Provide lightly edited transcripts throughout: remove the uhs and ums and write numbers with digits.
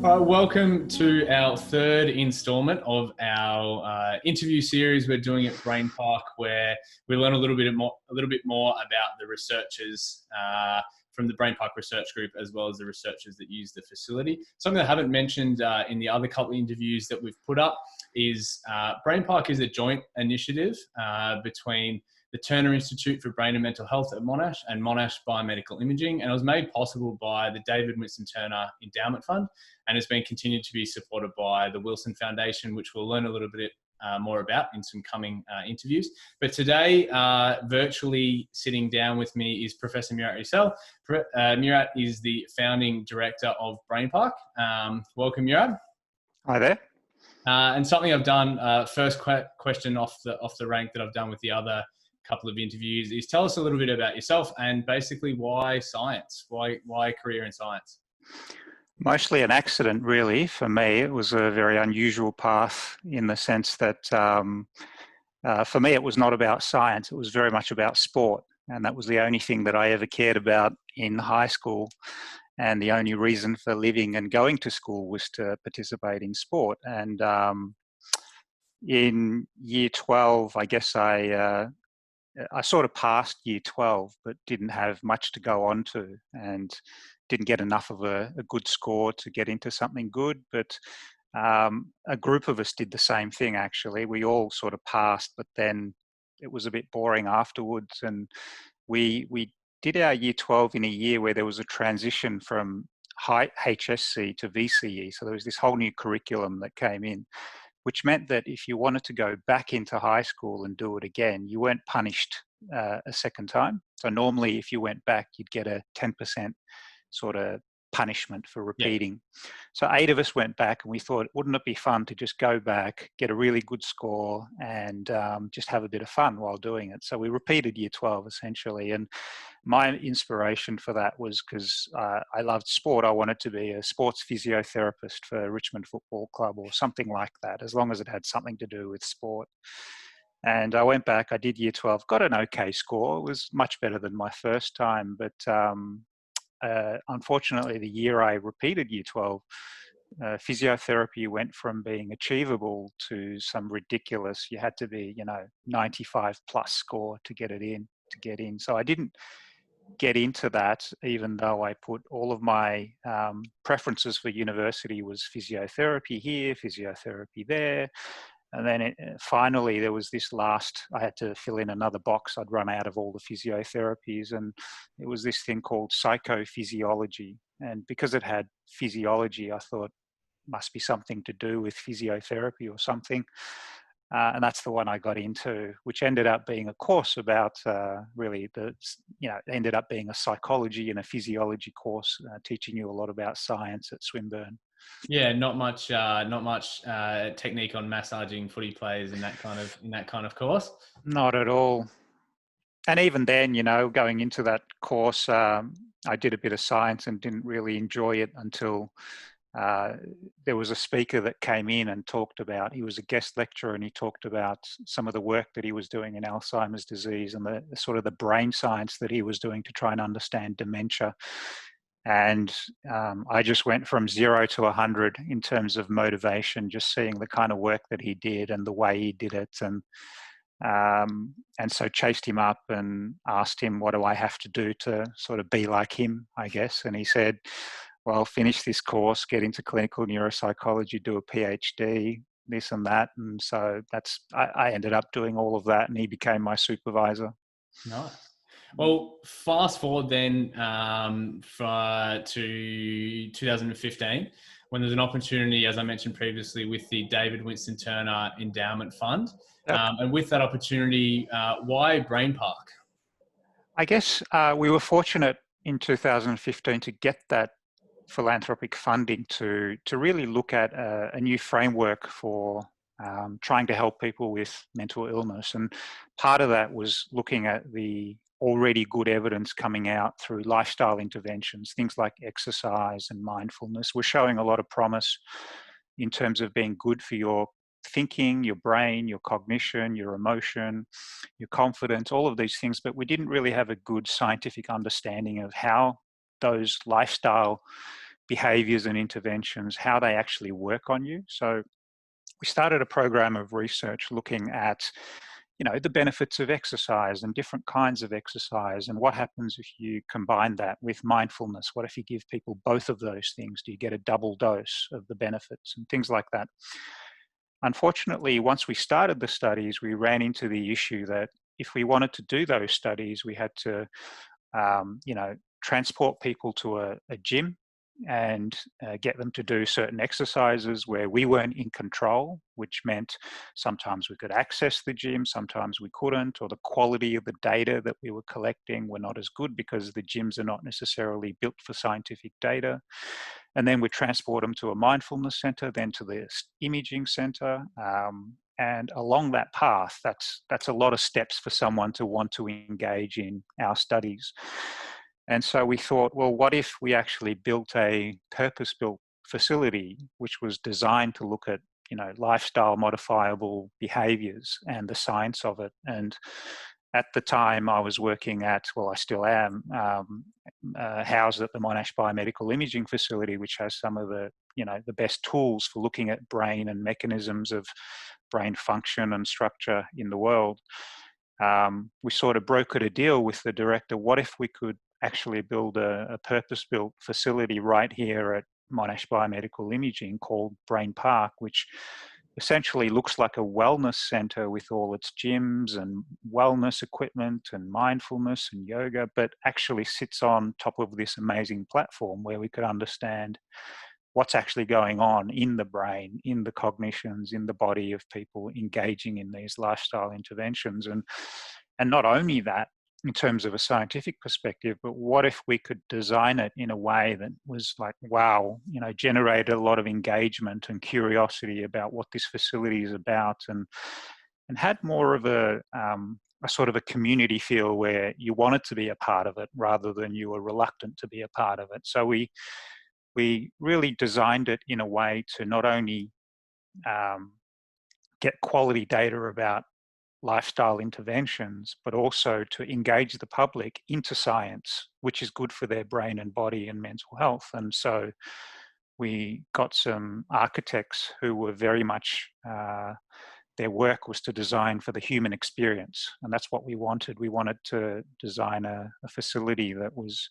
Welcome to our third installment of our interview series we're doing at BrainPark, where we learn a little bit more about the researchers from the BrainPark Research Group, as well as the researchers that use the facility. Something I haven't mentioned in the other couple of interviews that we've put up is BrainPark is a joint initiative between the Turner Institute for Brain and Mental Health at Monash and Monash Biomedical Imaging, and it was made possible by the David Winston Turner Endowment Fund, and has been continued to be supported by the Wilson Foundation, which we'll learn a little bit more about in some coming interviews. But today, virtually sitting down with me is Professor Murat Yucel. Murat is the founding director of BrainPark. Welcome, Murat. Hi there. And something I've done, first question off the rank that I've done with the other couple of interviews, is tell us a little bit about yourself and basically why science, why a career in science. Mostly an accident, really. For me, it was a very unusual path in the sense that for me, it was not about science. It was very much about sport. And that was the only thing that I ever cared about in high school. And the only reason for living and going to school was to participate in sport. And in year 12, I guess I sort of passed year 12, but didn't have much to go on to, and didn't get enough of a good score to get into something good. But a group of us did the same thing, actually. We all sort of passed, but then it was a bit boring afterwards. And we did our year 12 in a year where there was a transition from high HSC to VCE. So there was this whole new curriculum that came in, which meant that if you wanted to go back into high school and do it again, you weren't punished a second time. So normally if you went back, you'd get a 10% sort of punishment for repeating. Yeah. So 8 of us went back, and we thought, wouldn't it be fun to just go back, get a really good score, and just have a bit of fun while doing it. So we repeated year 12 essentially. And my inspiration for that was because I loved sport. I wanted to be a sports physiotherapist for Richmond Football Club or something like that, as long as it had something to do with sport. And I went back, I did year 12, got an okay score. It was much better than my first time, but unfortunately, the year I repeated year 12, physiotherapy went from being achievable to some ridiculous, you had to be, 95 plus score to get in. So I didn't get into that, even though I put all of my preferences for university was physiotherapy here, physiotherapy there. And then finally, there was this last, I had to fill in another box. I'd run out of all the physiotherapies, and it was this thing called psychophysiology. And because it had physiology, I thought must be something to do with physiotherapy or something. And that's the one I got into, which ended up being a course about ended up being a psychology and a physiology course, teaching you a lot about science at Swinburne. Yeah, not much technique on massaging footy players in that kind of course. Not at all. And even then, going into that course, I did a bit of science and didn't really enjoy it until there was a speaker that came in and he was a guest lecturer, and he talked about some of the work that he was doing in Alzheimer's disease and the sort of the brain science that he was doing to try and understand dementia. And I just went from 0 to 100 in terms of motivation, just seeing the kind of work that he did and the way he did it. And so chased him up and asked him, what do I have to do to sort of be like him, I guess? And he said, well, finish this course, get into clinical neuropsychology, do a PhD, this and that. And so I ended up doing all of that, and he became my supervisor. Nice. Well, fast forward then to 2015, when there's an opportunity, as I mentioned previously, with the David Winston Turner Endowment Fund. Yep. And with that opportunity, why BrainPark? I guess we were fortunate in 2015 to get that philanthropic funding to really look at a new framework for trying to help people with mental illness. And part of that was looking at the already good evidence coming out through lifestyle interventions. Things like exercise and mindfulness were showing a lot of promise in terms of being good for your thinking, your brain, your cognition, your emotion, your confidence, all of these things. But we didn't really have a good scientific understanding of how those lifestyle behaviors and interventions, how they actually work on you. So we started a program of research looking at, the benefits of exercise and different kinds of exercise, and what happens if you combine that with mindfulness. What if you give people both of those things? Do you get a double dose of the benefits and things like that? Unfortunately, once we started the studies, we ran into the issue that if we wanted to do those studies, we had to, transport people to a gym and get them to do certain exercises where we weren't in control, which meant sometimes we could access the gym, sometimes we couldn't, or the quality of the data that we were collecting were not as good because the gyms are not necessarily built for scientific data. And then we transport them to a mindfulness center, then to the imaging center. And along that path, that's a lot of steps for someone to want to engage in our studies. And so we thought, well, what if we actually built a purpose-built facility which was designed to look at, lifestyle modifiable behaviors and the science of it. And at the time I was working at, well, I still am, housed at the Monash Biomedical Imaging Facility, which has some of the, the best tools for looking at brain and mechanisms of brain function and structure in the world. We sort of brokered a deal with the director. What if we could actually build a purpose-built facility right here at Monash Biomedical Imaging called BrainPark, which essentially looks like a wellness center with all its gyms and wellness equipment and mindfulness and yoga, but actually sits on top of this amazing platform where we could understand what's actually going on in the brain, in the cognitions, in the body of people engaging in these lifestyle interventions. And not only that, in terms of a scientific perspective, but what if we could design it in a way that was like, wow, generated a lot of engagement and curiosity about what this facility is about, and had more of a sort of a community feel where you wanted to be a part of it rather than you were reluctant to be a part of it. So we really designed it in a way to not only get quality data about lifestyle interventions, but also to engage the public into science, which is good for their brain and body and mental health. And so we got some architects who were very much, their work was to design for the human experience. And that's what we wanted. We wanted to design a facility that was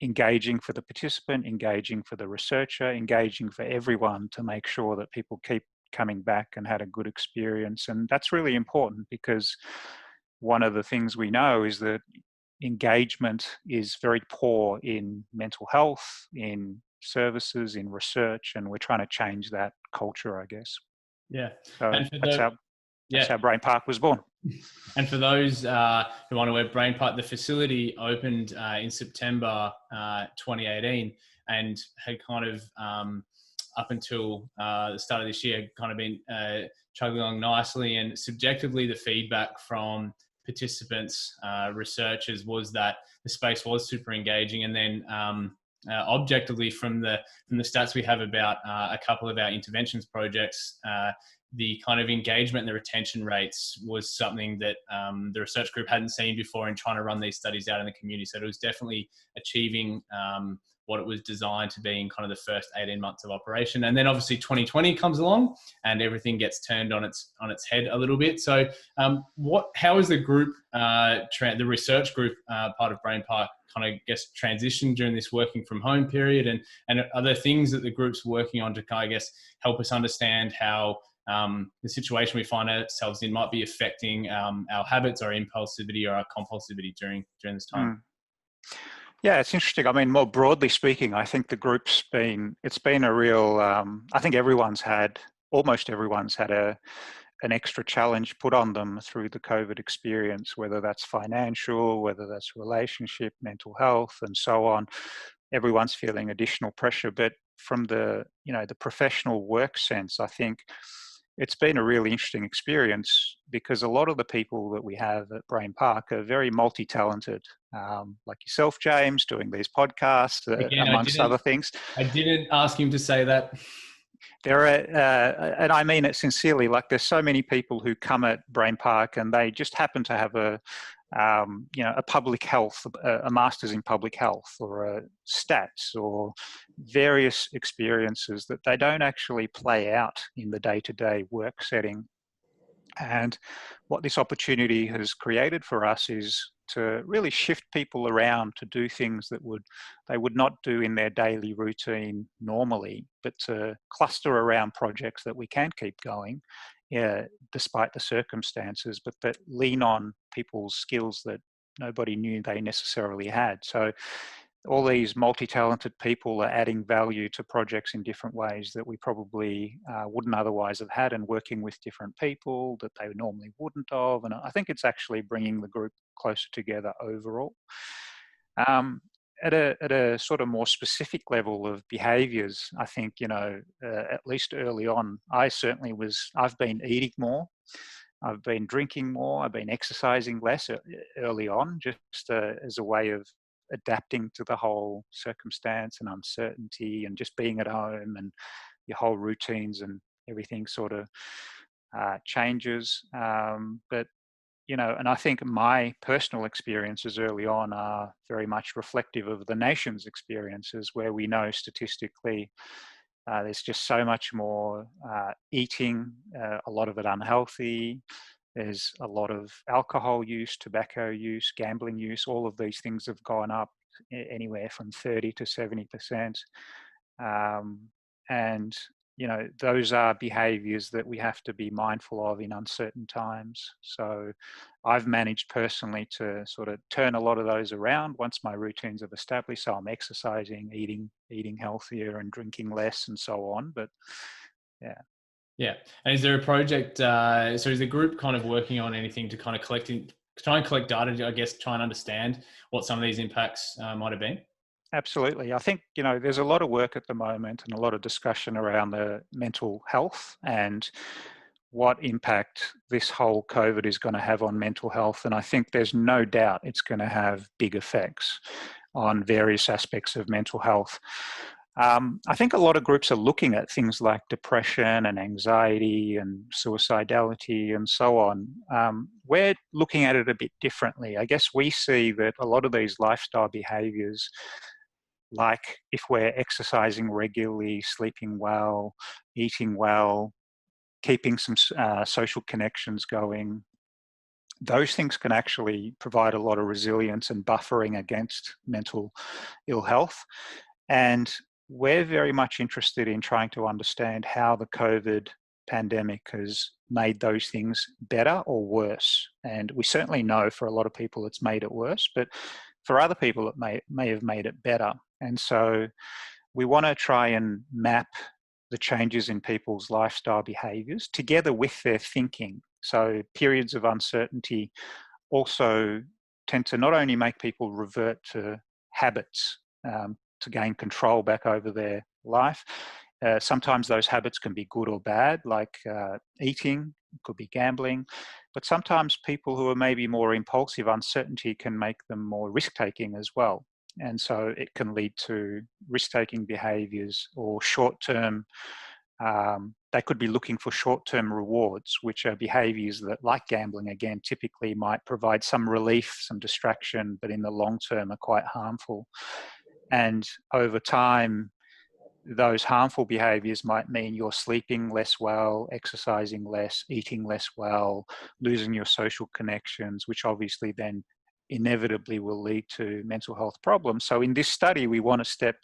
engaging for the participant, engaging for the researcher, engaging for everyone, to make sure that people keep coming back and had a good experience. And that's really important, because one of the things we know is that engagement is very poor in mental health, in services, in research, and we're trying to change that culture, I guess. Yeah. So that's how BrainPark was born. And for those who aren't aware, BrainPark, the facility opened in September 2018, and had kind of up until the start of this year kind of been chugging along nicely. And subjectively, the feedback from participants, researchers, was that the space was super engaging. And then objectively, from the stats we have about a couple of our interventions projects, the kind of engagement and the retention rates was something that the research group hadn't seen before in trying to run these studies out in the community. So it was definitely achieving what it was designed to be in kind of the first 18 months of operation. And then obviously 2020 comes along and everything gets turned on its head a little bit. So how is the group, the research group part of BrainPark kind of transitioned during this working from home period? And are there things that the group's working on to kind of help us understand how the situation we find ourselves in might be affecting our habits, our impulsivity, or our compulsivity during this time? Yeah, it's interesting. I mean, more broadly speaking, I think the group's it's been a real, I think almost everyone's had an extra challenge put on them through the COVID experience, whether that's financial, whether that's relationship, mental health, and so on. Everyone's feeling additional pressure. But from the professional work sense, I think it's been a really interesting experience, because a lot of the people that we have at BrainPark are very multi-talented, like yourself, James, doing these podcasts, amongst other things. I didn't ask him to say that. There are, and I mean it sincerely, like there's so many people who come at BrainPark and they just happen to have a a public health, a master's in public health, or a stats, or various experiences that they don't actually play out in the day-to-day work setting. And what this opportunity has created for us is to really shift people around to do things that they would not do in their daily routine normally, but to cluster around projects that we can keep going, yeah, despite the circumstances, but that lean on people's skills that nobody knew they necessarily had. So all these multi-talented people are adding value to projects in different ways that we probably wouldn't otherwise have had, and working with different people that they normally wouldn't have. And I think it's actually bringing the group closer together overall. At a sort of more specific level of behaviours, I think, at least early on, I've been eating more, I've been drinking more, I've been exercising less early on, just as a way of adapting to the whole circumstance and uncertainty, and just being at home, and your whole routines and everything sort of changes. But and I think my personal experiences early on are very much reflective of the nation's experiences, where we know statistically there's just so much more eating, a lot of it unhealthy. There's a lot of alcohol use, tobacco use, gambling use. All of these things have gone up anywhere from 30 to 70%. And, those are behaviors that we have to be mindful of in uncertain times. So I've managed personally to sort of turn a lot of those around once my routines have established. So I'm exercising, eating healthier, and drinking less, and so on. But yeah. Yeah. And is there a project, so is the group kind of working on anything to kind of try and collect data, I guess, try and understand what some of these impacts might have been? Absolutely. I think, there's a lot of work at the moment and a lot of discussion around the mental health and what impact this whole COVID is going to have on mental health. And I think there's no doubt it's going to have big effects on various aspects of mental health. I think a lot of groups are looking at things like depression and anxiety and suicidality and so on. We're looking at it a bit differently. I guess we see that a lot of these lifestyle behaviors, like if we're exercising regularly, sleeping well, eating well, keeping some social connections going, those things can actually provide a lot of resilience and buffering against mental ill health. And we're very much interested in trying to understand how the COVID pandemic has made those things better or worse. And we certainly know for a lot of people it's made it worse, but for other people it may have made it better. And so we want to try and map the changes in people's lifestyle behaviors together with their thinking. So periods of uncertainty also tend to not only make people revert to habits to gain control back over their life. Sometimes those habits can be good or bad, like eating, could be gambling. But sometimes people who are maybe more impulsive, uncertainty can make them more risk-taking as well. And so it can lead to risk-taking behaviors or short-term, they could be looking for short-term rewards, which are behaviors that, like gambling again, typically might provide some relief, some distraction, but in the long term are quite harmful. And over time, those harmful behaviors might mean you're sleeping less well, exercising less, eating less well, losing your social connections, which obviously then inevitably will lead to mental health problems. So in this study, we want to step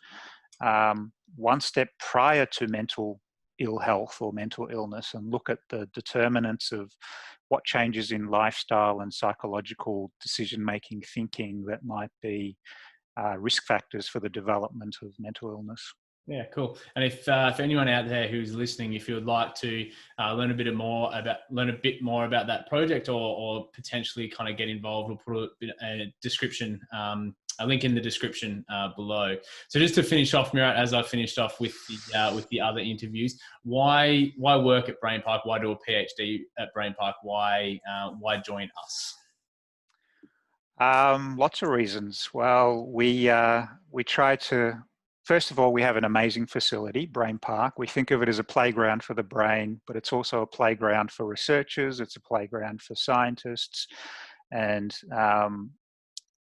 one step prior to mental ill health or mental illness and look at the determinants of what changes in lifestyle and psychological decision-making thinking that might be risk factors for the development of mental illness. Yeah, cool. And if anyone out there who's listening, if you would like to learn a bit more about that project, or potentially kind of get involved, we'll put a description, a link in the description below. So just to finish off, Murat, as I finished off with the other interviews, why work at BrainPark? Why do a PhD at BrainPark? Why join us? Lots of reasons. Well, we try to. First of all, we have an amazing facility, BrainPark. We think of it as a playground for the brain, but it's also a playground for researchers. It's a playground for scientists. and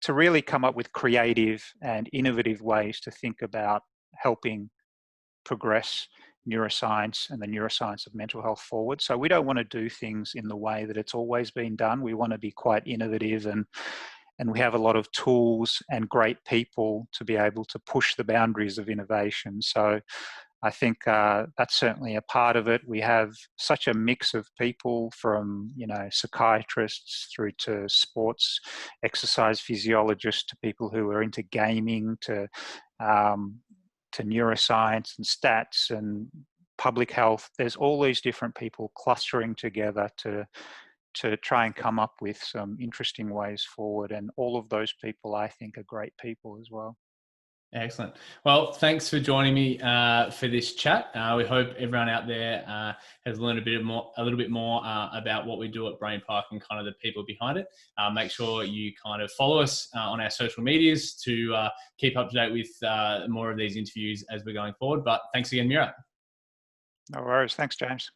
to really come up with creative and innovative ways to think about helping progress neuroscience and the neuroscience of mental health forward. So we don't want to do things in the way that it's always been done. We want to be quite innovative, and we have a lot of tools and great people to be able to push the boundaries of innovation. So I think that's certainly a part of it. We have such a mix of people, from psychiatrists through to sports exercise physiologists, to people who are into gaming, to neuroscience and stats and public health. There's all these different people clustering together to try and come up with some interesting ways forward. And all of those people, I think, are great people as well. Excellent. Well, thanks for joining me for this chat. We hope everyone out there has learned a little bit more about what we do at BrainPark and kind of the people behind it. Make sure you kind of follow us on our social medias to keep up to date with more of these interviews as we're going forward. But thanks again, Murat. No worries. Thanks, James.